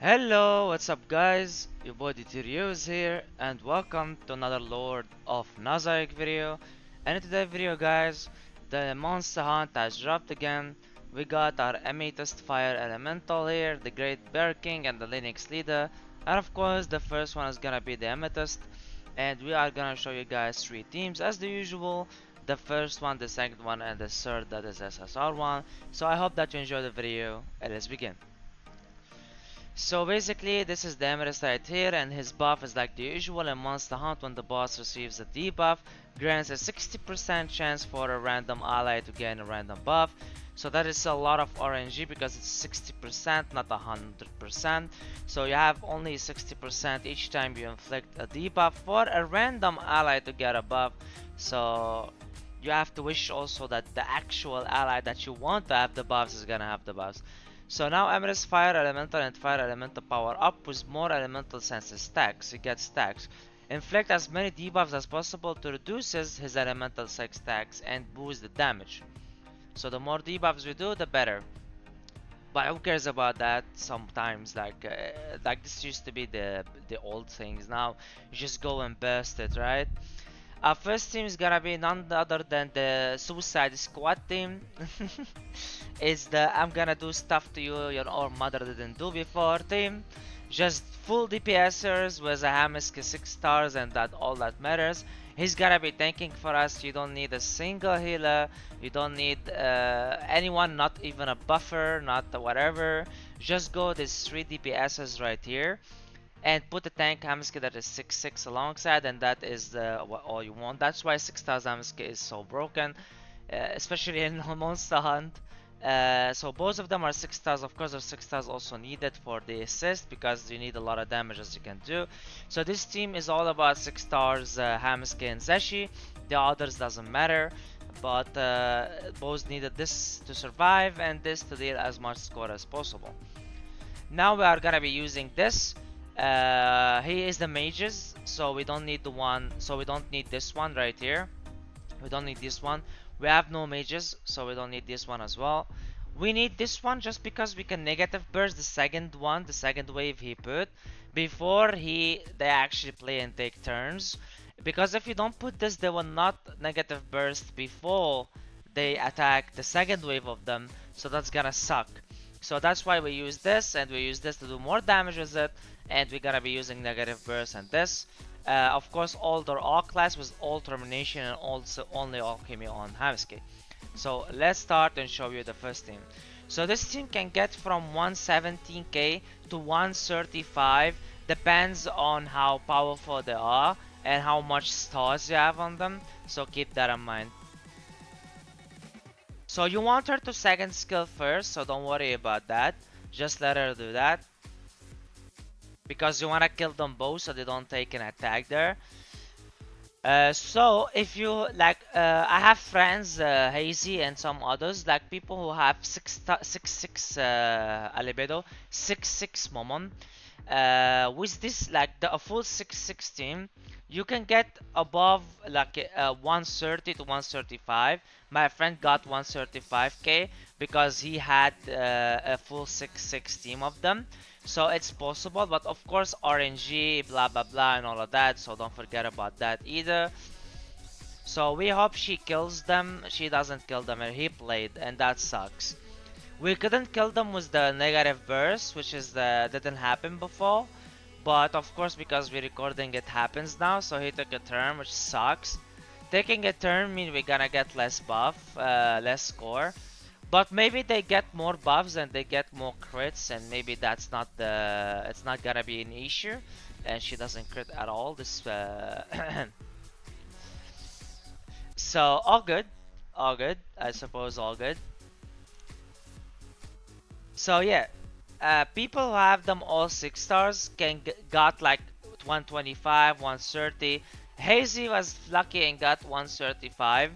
Hello, what's up guys? Your boy DTRio is here and welcome to another Lord of Nazarick video. And in today's video guys, the Monster Hunt has dropped again. We got our AMETHYST Fire Elemental here, the Great Bear King and the Linux Leader. And of course the first one is gonna be the AMETHYST. And we are gonna show you guys three teams as the usual. The first one, the second one and the third, that is SSR one. So I hope that you enjoy the video and let's begin. So basically this is the Emerald right here, and his buff is like the usual in Monster Hunt. When the boss receives a debuff, grants a 60% chance for a random ally to gain a random buff. So that is a lot of RNG because it's 60% not 100%. So you have only 60% each time you inflict a debuff for a random ally to get a buff. So you have to wish also that the actual ally that you want to have the buffs is gonna have the buffs. So now Emrys Fire Elemental and Fire Elemental power up with more elemental senses stacks. He gets stacks. Inflict as many debuffs as possible to reduces his elemental sex stacks and boost the damage. So the more debuffs we do, the better. But who cares about that? Sometimes like this used to be the old things. Now you just go and burst it, right? Our first team is gonna be none other than the Suicide Squad team. Is the I'm gonna do stuff to you your own mother didn't do before team. Just full DPSers with a Hamisk 6 stars, and that all that matters. He's gonna be tanking for us. You don't need a single healer. You don't need anyone, not even a buffer, not whatever. Just go these 3 DPSers right here and put the tank Hamiske that is 6-6 alongside, and that is all you want. That's why 6 stars Hamiske is so broken, especially in Monster Hunt. So both of them are 6 stars. Of course, there's 6 stars also needed for the assist because you need a lot of damage as you can do. So this team is all about 6 stars Hamiske and Zeshi. The others doesn't matter, but both needed this to survive and this to deal as much score as possible. Now we are gonna be using this. He is the mages, so we don't need the one. So we don't need this one right here. We don't need this one. We have no mages, so we don't need this one as well. We need this one just because we can negative burst the second one, the second wave he put before they actually play and take turns. Because if you don't put this, they will not negative burst before they attack the second wave of them. So that's gonna suck. So that's why we use this, and we use this to do more damage with it, and we're gonna be using negative burst and this. Of course, all their all class with all termination and also only alchemy on Hamiske. So let's start and show you the first team. So this team can get from 117k to 135, depends on how powerful they are and how much stars you have on them. So keep that in mind. So you want her to second skill first, so don't worry about that. Just let her do that. Because you want to kill them both so they don't take an attack there. So if you like, I have friends, Hazy and some others, like people who have 6-6 Albedo, 6-6 Momon. With this, like a full 6-6 team, you can get above like 130 to 135. My friend got 135k because he had a full 6-6 team of them. So it's possible, but of course RNG, blah blah blah and all of that, so don't forget about that either. So we hope she kills them. She doesn't kill them, and he played, and that sucks. We couldn't kill them with the negative burst, which is didn't happen before. But of course, because we're recording, it happens now. So he took a turn, which sucks. Taking a turn means we're gonna get less buff, less score. But maybe they get more buffs and they get more crits, and maybe that's not it's not gonna be an issue. And she doesn't crit at all. This so all good, all good. I suppose all good. So yeah, people who have them all 6 stars can got like 125, 130. Hazy was lucky and got 135.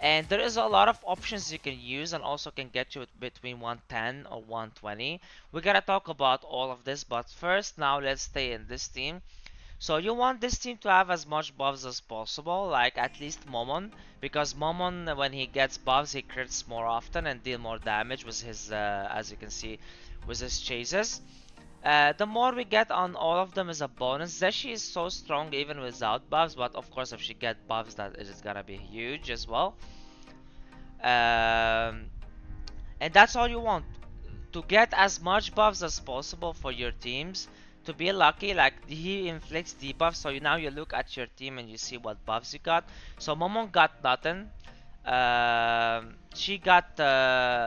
And there is a lot of options you can use and also can get you between 110 or 120. We're gonna talk about all of this, but first now let's stay in this team. So you want this team to have as much buffs as possible, like at least Momon, because Momon, when he gets buffs, he crits more often and deal more damage with his, as you can see, with his chases. The more we get on all of them is a bonus. Zeshi is so strong even without buffs, but of course if she get buffs that it is gonna be huge as well. Um, and that's all you want, to get as much buffs as possible for your teams, to be lucky. Like he inflicts debuffs, so now you look at your team and you see what buffs you got. So Momon got nothing. She got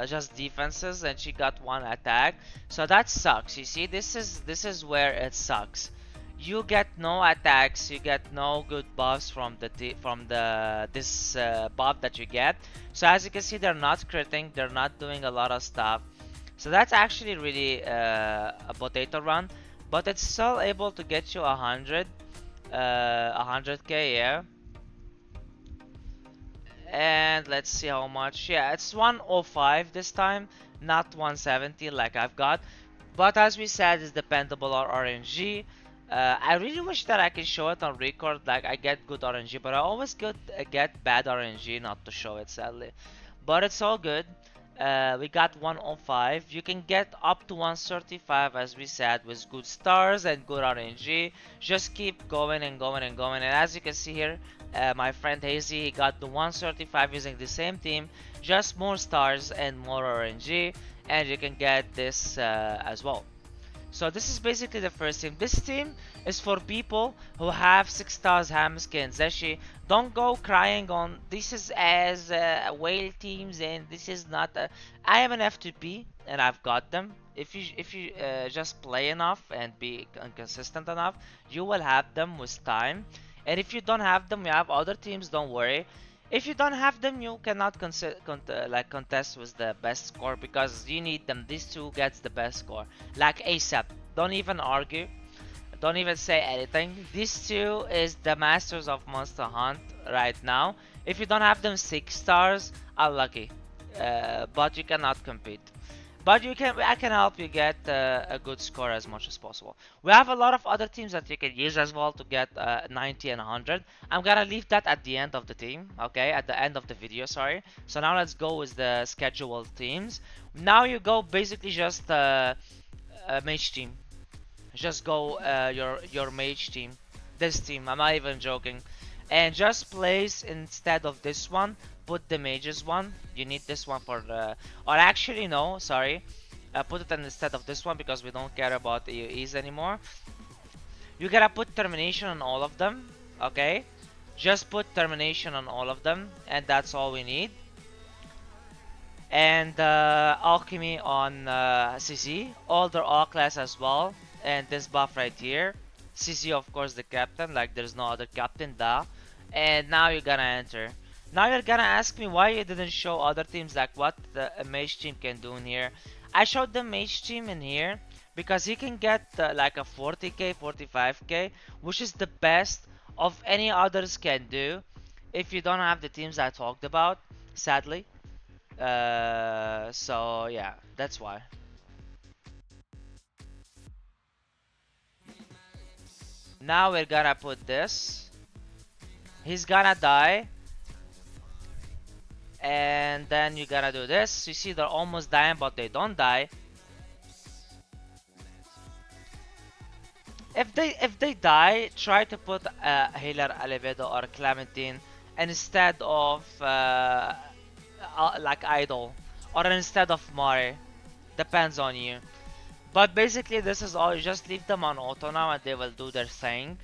just defenses and she got one attack, so that sucks. You see, this is where it sucks. You get no attacks, you get no good buffs from the this buff that you get. So as you can see, they're not critting, they're not doing a lot of stuff. So that's actually really a potato run, but it's still able to get you 100k, yeah. And let's see how much. Yeah, it's 105 this time, not 170 like I've got. But as we said, it's dependable on RNG. I really wish that I can show it on record, like I get good RNG, but I always get bad RNG not to show it, sadly. But it's all good. We got 105. You can get up to 135, as we said, with good stars and good RNG. Just keep going and going and going. And as you can see here, my friend Hazy, he got the 135 using the same team, just more stars and more RNG, and you can get this as well. So this is basically the first team. This team is for people who have 6 stars Hamsuke and Zeshi. Don't go crying on this is as whale teams and this is not I am an F2P and I've got them. If you just play enough and be consistent enough, you will have them with time. And if you don't have them, you have other teams, don't worry. If you don't have them, you cannot like contest with the best score because you need them. These two gets the best score. Like ASAP. Don't even argue. Don't even say anything. These two is the masters of Monster Hunt right now. If you don't have them 6 stars, unlucky. But you cannot compete. But I can help you get a good score as much as possible. We have a lot of other teams that you can use as well to get 90 and 100. I'm gonna leave that at the end of the team, okay? At the end of the video, sorry. So now let's go with the scheduled teams. Now you go basically just mage team. Just go your mage team. This team, I'm not even joking. And just place instead of this one, put the mages one. You need this one for the, or actually no, sorry. Put it instead of this one because we don't care about AoEs anymore. You gotta put termination on all of them, okay? Just put termination on all of them, and that's all we need. And alchemy on CC, all their all class as well, and this buff right here. CC of course the captain, like there's no other captain, da. And now you're gonna enter. Now you're gonna ask me why you didn't show other teams, like what the mage team can do in here. I showed the mage team in here because he can get like a 40k, 45k, which is the best of any others can do if you don't have the teams I talked about, sadly. So yeah, that's why. Now we're gonna put this. He's gonna die. And then you gotta do this. You see they're almost dying, but they don't die. If they die, try to put a healer Albedo or Clementine instead of like Idol, or instead of Mari. Depends on you. But basically this is all. You just leave them on auto now and they will do their thing.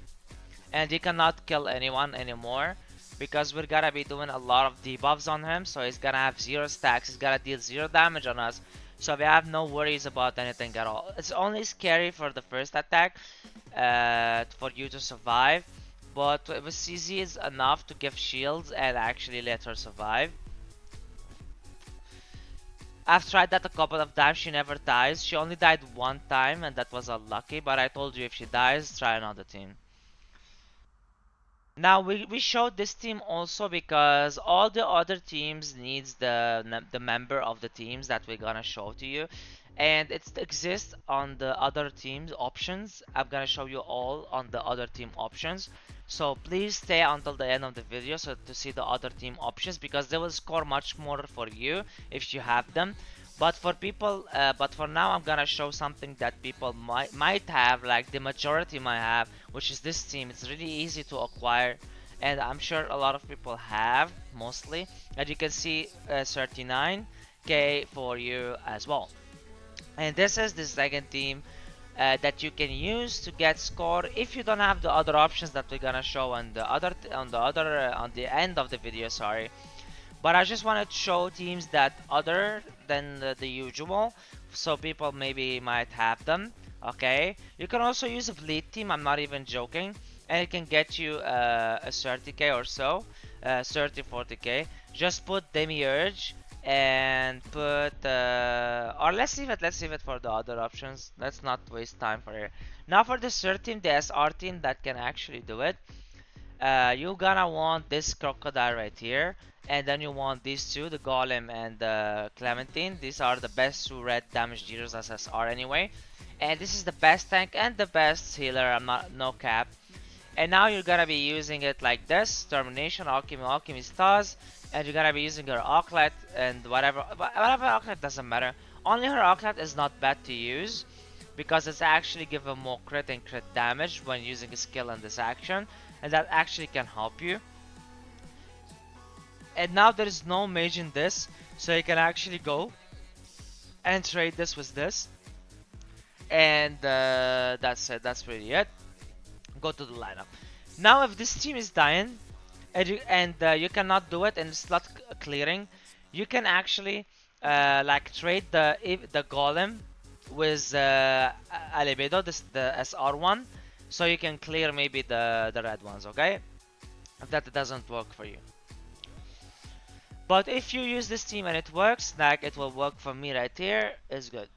And you cannot kill anyone anymore because we're gonna be doing a lot of debuffs on him, so he's gonna have 0 stacks, he's gonna deal 0 damage on us, so we have no worries about anything at all. It's only scary for the first attack for you to survive, but with CZ is enough to give shields and actually let her survive. I've tried that a couple of times, she never dies. She only died one time and that was unlucky, but I told you if she dies, try another team. Now we showed this team also because all the other teams needs the member of the teams that we're gonna show to you, and it exists on the other teams options. I'm gonna show you all on the other team options, so please stay until the end of the video so to see the other team options because they will score much more for you if you have them. But for now, I'm gonna show something that people might have, like the majority might have, which is this team. It's really easy to acquire, and I'm sure a lot of people have, mostly. As you can see, 39k for you as well. And this is the second team that you can use to get score if you don't have the other options that we're gonna show on the on the end of the video. Sorry, but I just wanted to show teams that other than the usual, so people maybe might have them. Okay, you can also use a fleet team. I'm not even joking, and it can get you a 30k or so, 30 40k. Just put Demiurge and put or let's leave it for the other options. Let's not waste time for it. Now for the third team, the SR team that can actually do it, you're gonna want this crocodile right here, and then you want these two, the golem and the clementine. These are the best two red damage dealers as SR anyway, and this is the best tank and the best healer. I'm not, no cap. And now you're gonna be using it like this: termination, alchemy stars, and you're gonna be using her Auklet and whatever Auklet doesn't matter. Only her Auklet is not bad to use because it's actually give a more crit and crit damage when using a skill in this action, and that actually can help you. And now there is no mage in this, so you can actually go and trade this with this, and that's it. That's really it. Go to the lineup. Now if this team is dying and you cannot do it and it's not clearing, you can actually like trade the golem with Albedo, the SR one, so you can clear maybe the red ones. Okay, if that doesn't work for you. But if you use this team and it works, like it will work for me right here, is good.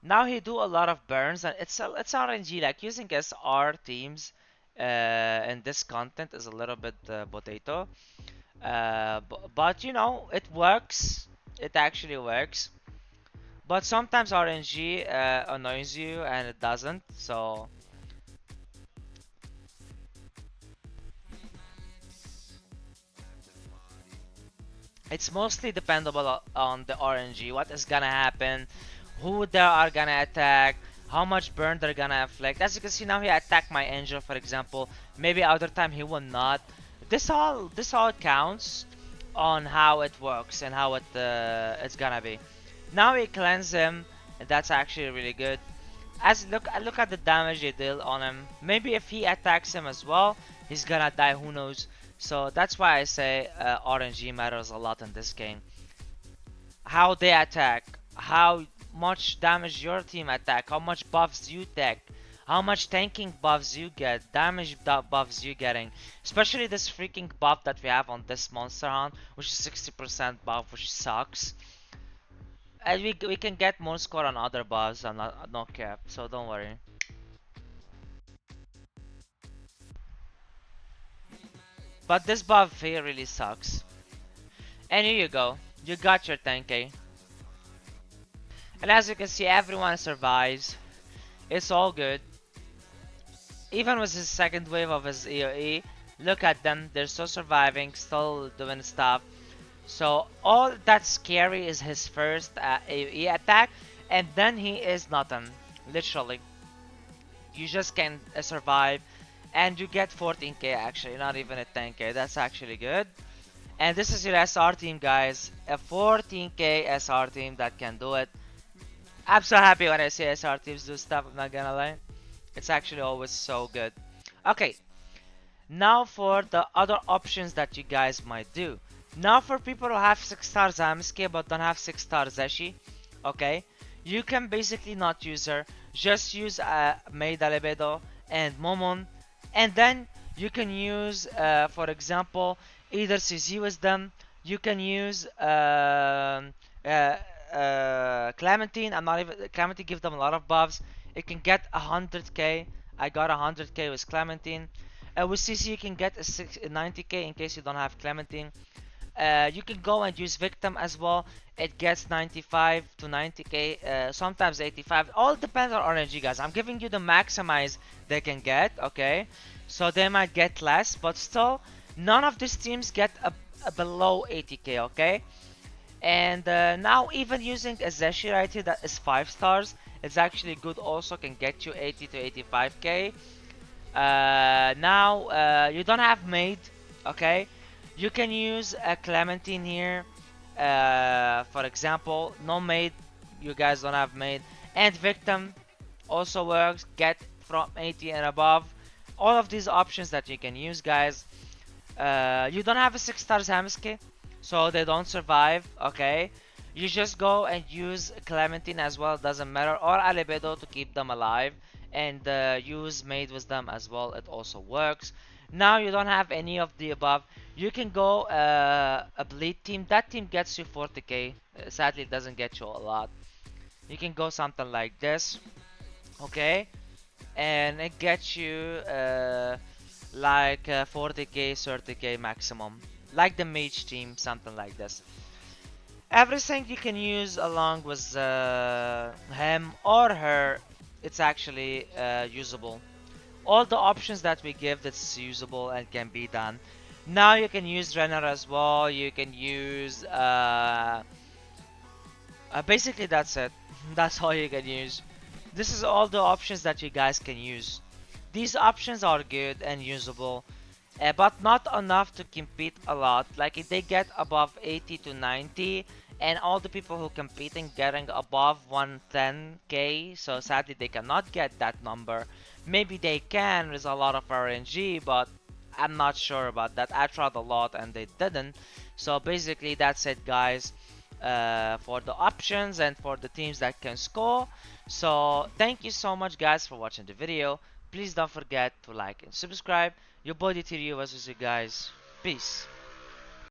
Now he do a lot of burns, and it's RNG. Like using SR teams in this content is a little bit potato. But you know, it works. It actually works. But sometimes RNG annoys you and it doesn't. So it's mostly dependable on the RNG. What is gonna happen? Who they are gonna attack? How much burn they're gonna inflict? As you can see now, he attacked my angel, for example. Maybe other time he will not. This all counts on how it works and how it's gonna be. Now we cleanse him, and that's actually really good. As look at the damage they deal on him. Maybe if he attacks him as well, he's gonna die. Who knows? So that's why I say RNG matters a lot in this game. How they attack, how much damage your team attack, how much buffs you take, how much tanking buffs you get, damage buffs you getting. Especially this freaking buff that we have on this monster hunt, which is 60% buff, which sucks. And we can get more score on other buffs. I'm not no cap, so don't worry. But this buff here really sucks. And here you go. You got your 10k. And as you can see, everyone survives. It's all good. Even with his second wave of his EOE, look at them. They're still surviving, still doing stuff. So all that's scary is his first AOE attack, and then he is nothing. Literally. You just can survive, and you get 14k actually, not even a 10k. That's actually good. And this is your SR team, guys. A 14k SR team that can do it. I'm so happy when I see SR teams do stuff, I'm not gonna lie. It's actually always so good. Okay, now for the other options that you guys might do. Now for people who have 6 star Zamiske but don't have 6 star Zeshi, okay, you can basically not use her. Just use Maid Albedo and Momon, and then you can use, for example, either CZ Wisdom, you can use Clementine. I'm not even Clementine give them a lot of buffs. It can get 100k. I got 100k with Clementine. With CC you can get a 90k in case you don't have Clementine. You can go and use Victim as well. It gets 95 to 90k, sometimes 85. All depends on RNG, guys. I'm giving you the maximize they can get, okay? So they might get less, but still, none of these teams get a below 80k, okay? And now even using a Zeshi right here that is 5 stars, it's actually good also, can get you 80 to 85k. Now you don't have maid, okay? You can use a Clementine here. For example, no maid, you guys don't have maid. And victim also works, get from 80 and above. All of these options that you can use, guys. You don't have a 6 stars Hamsuke, so they don't survive, okay? You just go and use Clementine as well, doesn't matter, or Albedo to keep them alive, and use Maid Wisdom as well, it also works. Now you don't have any of the above, you can go a Bleed team, that team gets you 40k, sadly it doesn't get you a lot. You can go something like this, okay? And it gets you like 40k, 30k maximum, like the mage team, something like this. Everything you can use along with him or her, it's actually usable. All the options that we give, that's usable and can be done. Now you can use Renner as well, you can use basically that's it. That's all you can use. This is all the options that you guys can use. These options are good and usable, but not enough to compete a lot. Like if they get above 80 to 90, and all the people who competing getting above 110k, so sadly they cannot get that number. Maybe they can with a lot of RNG, but I'm not sure about that. I tried a lot and they didn't. So basically that's it, guys. For the options and for the teams that can score. So thank you so much, guys, for watching the video. Please don't forget to like and subscribe. Your boy DTRU was with you guys. Peace.